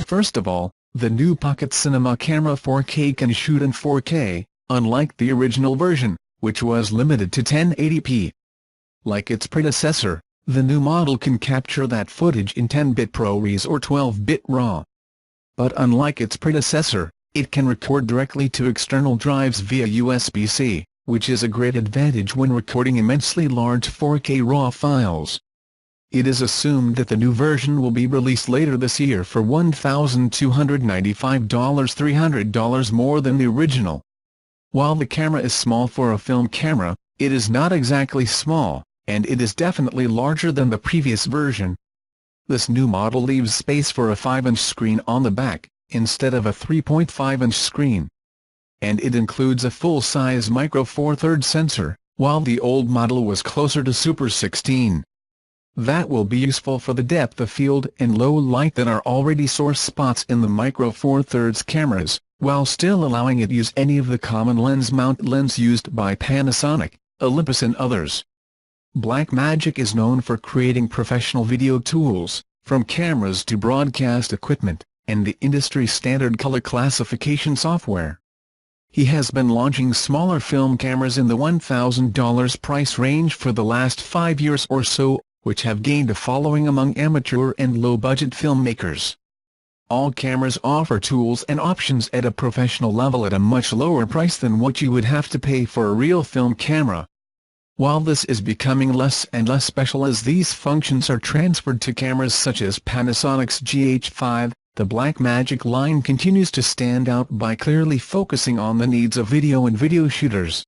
First of all, the new Pocket Cinema Camera 4K can shoot in 4K, unlike the original version, which was limited to 1080p. Like its predecessor, the new model can capture that footage in 10-bit ProRes or 12-bit RAW. But unlike its predecessor, it can record directly to external drives via USB-C, which is a great advantage when recording immensely large 4K RAW files. It is assumed that the new version will be released later this year for $1,295, $300 more than the original. While the camera is small for a film camera, it is not exactly small, and it is definitely larger than the previous version. This new model leaves space for a 5-inch screen on the back, instead of a 3.5-inch screen. And it includes a full-size Micro Four Thirds sensor, while the old model was closer to Super 16. That will be useful for the depth of field and low light that are already sore spots in the Micro Four Thirds cameras, while still allowing it to use any of the common lens mount lens used by Panasonic, Olympus and others. Blackmagic is known for creating professional video tools, from cameras to broadcast equipment, and the industry-standard color classification software. He has been launching smaller film cameras in the $1,000 price range for the last 5 years or so, which have gained a following among amateur and low-budget filmmakers. All cameras offer tools and options at a professional level at a much lower price than what you would have to pay for a real film camera. While this is becoming less and less special as these functions are transferred to cameras such as Panasonic's GH5, the Blackmagic line continues to stand out by clearly focusing on the needs of video and video shooters.